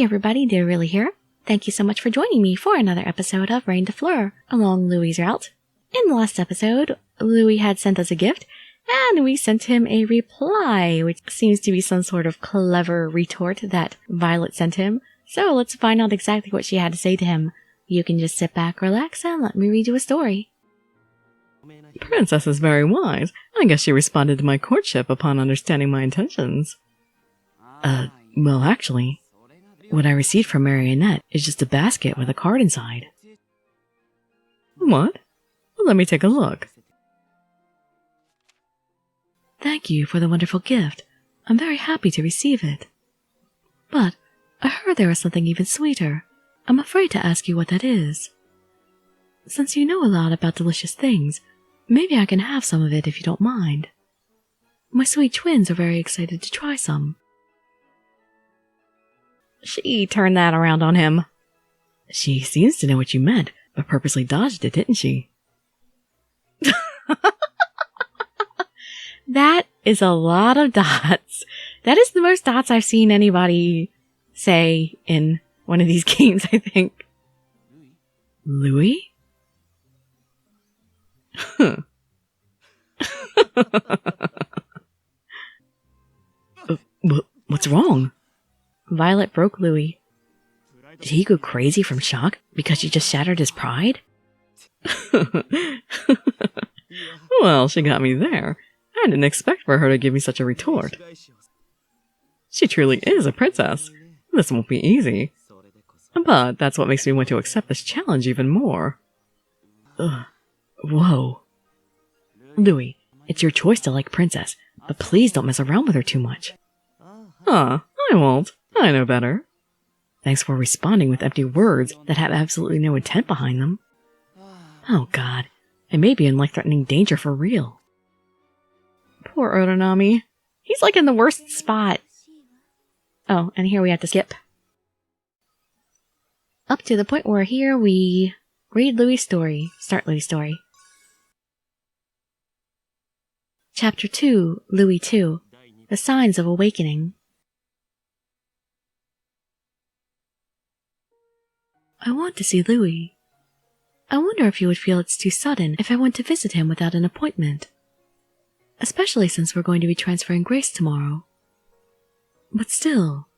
Hey everybody, Dirili here. Thank you so much for joining me for another episode of Reine Des Fleurs along Louis' route. In the last episode, Louis had sent us a gift, and we sent him a reply, which seems to be some sort of clever retort that Violet sent him. So let's find out exactly what she had to say to him. You can just sit back, relax, and let me read you a story. Princess is very wise. I guess she responded to my courtship upon understanding my intentions. Well, actually, what I received from Marionette is just a basket with a card inside. What? Well, let me take a look. Thank you for the wonderful gift. I'm very happy to receive it. But I heard there is something even sweeter. I'm afraid to ask you what that is. Since you know a lot about delicious things, maybe I can have some of it if you don't mind. My sweet twins are very excited to try some. She turned that around on him. She seems to know what you meant, but purposely dodged it, didn't she? That is a lot of dots. That is the most dots I've seen anybody say in one of these games, I think. Louis? What's wrong? Violet broke Louis. Did he go crazy from shock because she just shattered his pride? Well, she got me there. I didn't expect for her to give me such a retort. She truly is a princess. This won't be easy. But that's what makes me want to accept this challenge even more. Whoa. Louis, it's your choice to like Princess, but please don't mess around with her too much. I won't. I know better. Thanks for responding with empty words that have absolutely no intent behind them. Oh god, I may be in life-threatening danger for real. Poor Otonami. He's like in the worst spot. Oh, and here we have to skip. Up to the point where here we read Louis' story. Start Louis' story. Chapter 2, Louis 2. The Signs of Awakening. I want to see Louis. I wonder if he would feel it's too sudden if I went to visit him without an appointment. Especially since we're going to be transferring Grace tomorrow. But still,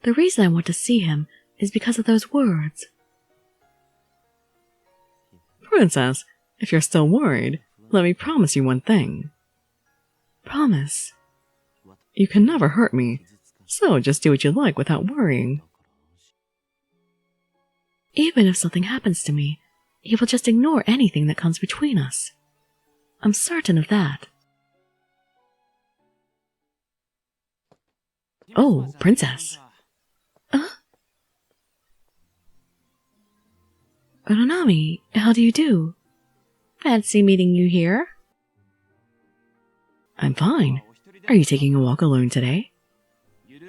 the reason I want to see him is because of those words. Princess, if you're still worried, let me promise you one thing. Promise. You can never hurt me, so just do what you like without worrying. Even if something happens to me, he will just ignore anything that comes between us. I'm certain of that. Oh, Princess. Otonami, how do you do? Fancy meeting you here. I'm fine. Are you taking a walk alone today?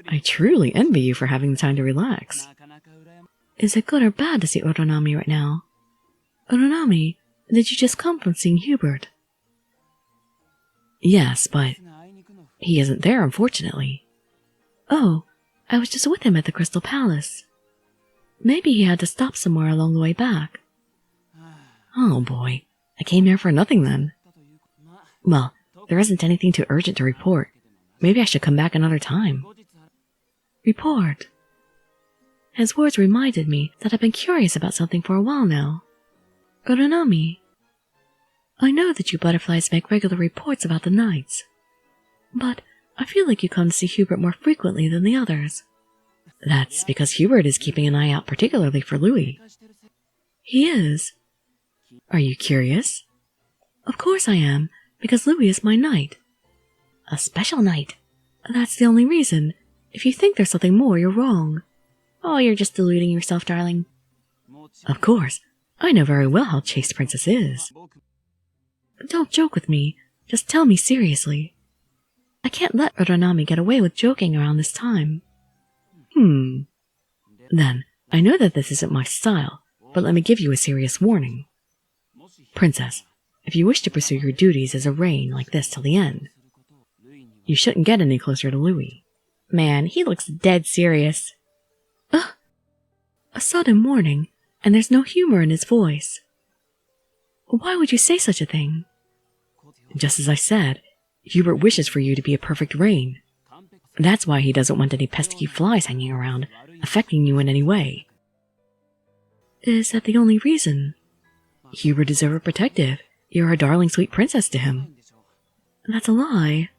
I truly envy you for having the time to relax. Is it good or bad to see Otonami right now? Otonami, did you just come from seeing Hubert? Yes, but he isn't there, unfortunately. Oh, I was just with him at the Crystal Palace. Maybe he had to stop somewhere along the way back. Oh boy, I came here for nothing then. Well, there isn't anything too urgent to report. Maybe I should come back another time. Report. His words reminded me that I've been curious about something for a while now. Otonami, I know that you butterflies make regular reports about the knights, but I feel like you come to see Hubert more frequently than the others. That's because Hubert is keeping an eye out particularly for Louis. He is. Are you curious? Of course I am, because Louis is my knight. A special knight. That's the only reason. If you think there's something more, you're wrong. Oh, you're just deluding yourself, darling. Of course, I know very well how chaste Princess is. Don't joke with me. Just tell me seriously. I can't let Otonami get away with joking around this time. Then, I know that this isn't my style, but let me give you a serious warning. Princess, if you wish to pursue your duties as a reine like this till the end, you shouldn't get any closer to Louis. Man, he looks dead serious. a sudden warning, and there's no humor in his voice. Why would you say such a thing? Just as I said, Hubert wishes for you to be a perfect Reine. That's why he doesn't want any pesky flies hanging around, affecting you in any way. Is that the only reason? Hubert is overprotective. You're a darling sweet princess to him. That's a lie.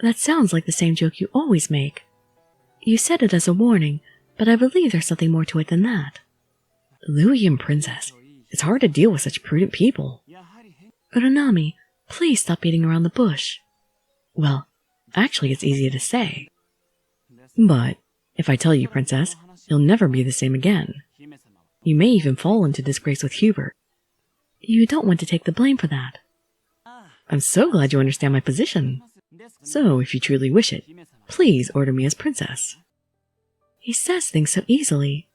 That sounds like the same joke you always make. You said it as a warning, but I believe there's something more to it than that. Louis and Princess, it's hard to deal with such prudent people. Uranami, please stop beating around the bush. Well, actually it's easy to say. But, if I tell you, Princess, you'll never be the same again. You may even fall into disgrace with Hubert. You don't want to take the blame for that. I'm so glad you understand my position. So, if you truly wish it, please order me as princess. He says things so easily.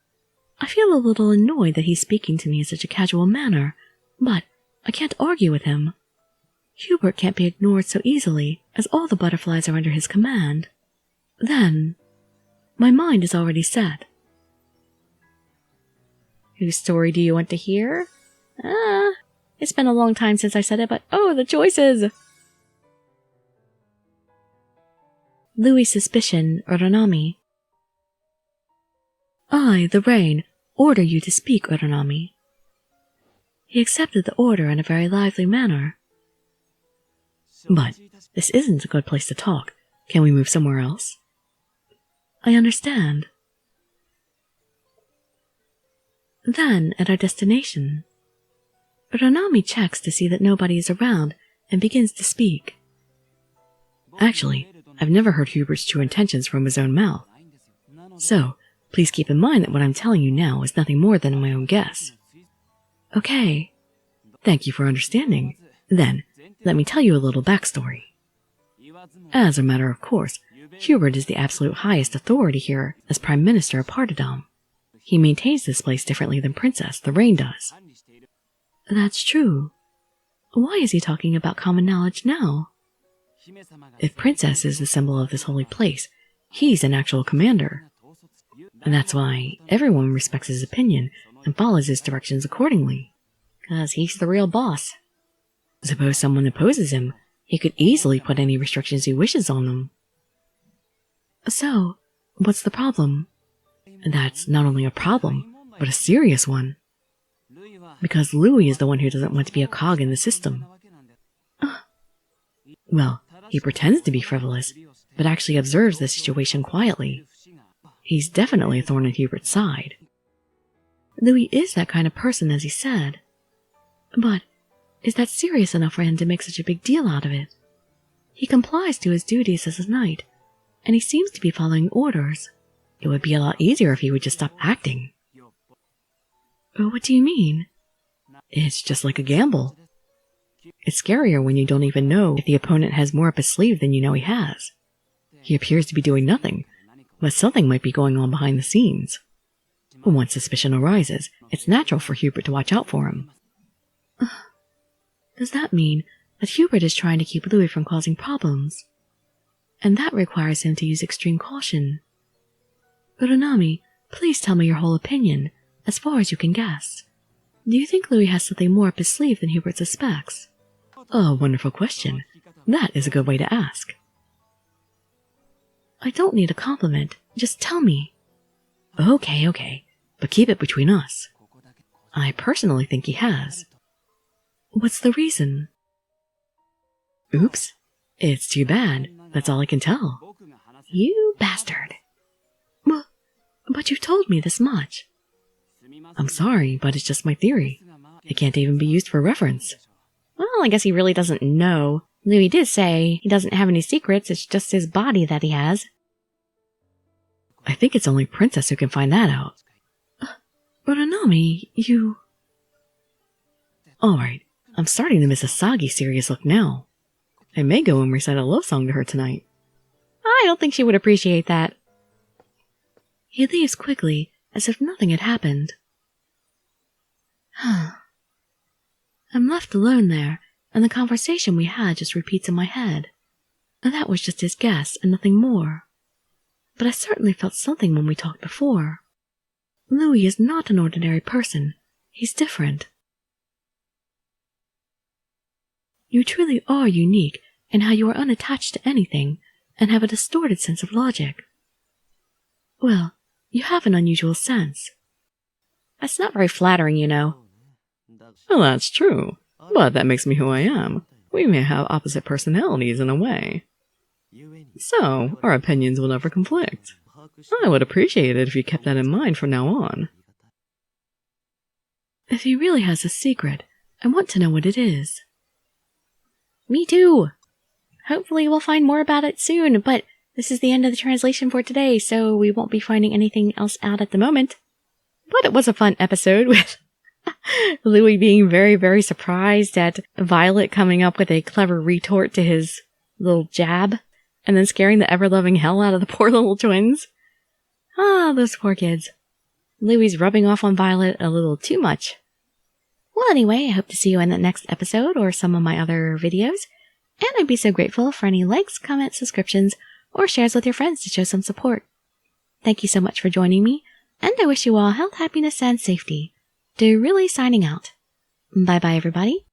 I feel a little annoyed that he's speaking to me in such a casual manner, but I can't argue with him. Hubert can't be ignored so easily, as all the butterflies are under his command. Then, my mind is already set. Whose story do you want to hear? It's been a long time since I said it, but oh, the choices! Louis' suspicion, Uranami. I, the Reine, order you to speak, Uranami. He accepted the order in a very lively manner. But this isn't a good place to talk. Can we move somewhere else? I understand. Then, at our destination, Uranami checks to see that nobody is around and begins to speak. Actually, I've never heard Hubert's true intentions from his own mouth. So, please keep in mind that what I'm telling you now is nothing more than my own guess. Okay. Thank you for understanding. Then, let me tell you a little backstory. As a matter of course, Hubert is the absolute highest authority here as Prime Minister of Partydom. He maintains this place differently than Princess, the Reine, does. That's true. Why is he talking about common knowledge now? If Princess is the symbol of this holy place, he's an actual commander. And that's why everyone respects his opinion and follows his directions accordingly. 'Cause he's the real boss. Suppose someone opposes him, he could easily put any restrictions he wishes on them. So, what's the problem? That's not only a problem, but a serious one. Because Louis is the one who doesn't want to be a cog in the system. Well, he pretends to be frivolous, but actually observes the situation quietly. He's definitely a thorn in Hubert's side. Louis is that kind of person, as he said. But is that serious enough for him to make such a big deal out of it? He complies to his duties as a knight, and he seems to be following orders. It would be a lot easier if he would just stop acting. What do you mean? It's just like a gamble. It's scarier when you don't even know if the opponent has more up his sleeve than you know he has. He appears to be doing nothing, but something might be going on behind the scenes. Once suspicion arises, it's natural for Hubert to watch out for him. Does that mean that Hubert is trying to keep Louis from causing problems? And that requires him to use extreme caution. Uranami, please tell me your whole opinion, as far as you can guess. Do you think Louis has something more up his sleeve than Hubert suspects? A wonderful question. That is a good way to ask. I don't need a compliment. Just tell me. Okay, but keep it between us. I personally think he has. What's the reason? Oops. It's too bad. That's all I can tell. You bastard. But you told me this much. I'm sorry, but it's just my theory. It can't even be used for reference. Well, I guess he really doesn't know. Louis did say he doesn't have any secrets, it's just his body that he has. I think it's only Princess who can find that out. Uranami, you... Alright, I'm starting to miss a Sagi serious look now. I may go and recite a love song to her tonight. I don't think she would appreciate that. He leaves quickly, as if nothing had happened. I'm left alone there, and the conversation we had just repeats in my head. That was just his guess, and nothing more. But I certainly felt something when we talked before. Louis is not an ordinary person. He's different. You truly are unique in how you are unattached to anything and have a distorted sense of logic. Well, you have an unusual sense. That's not very flattering, you know. Well, that's true, but that makes me who I am. We may have opposite personalities in a way. So, our opinions will never conflict. I would appreciate it if you kept that in mind from now on. If he really has a secret, I want to know what it is. Me too. Hopefully we'll find more about it soon, but this is the end of the translation for today, so we won't be finding anything else out at the moment. But it was a fun episode with Louis being very, very surprised at Violet coming up with a clever retort to his little jab, and then scaring the ever-loving hell out of the poor little twins. Ah, those poor kids. Louis rubbing off on Violet a little too much. Well, anyway, I hope to see you in the next episode or some of my other videos, and I'd be so grateful for any likes, comments, subscriptions, or shares with your friends to show some support. Thank you so much for joining me, and I wish you all health, happiness, and safety. Dirili signing out. Bye-bye, everybody.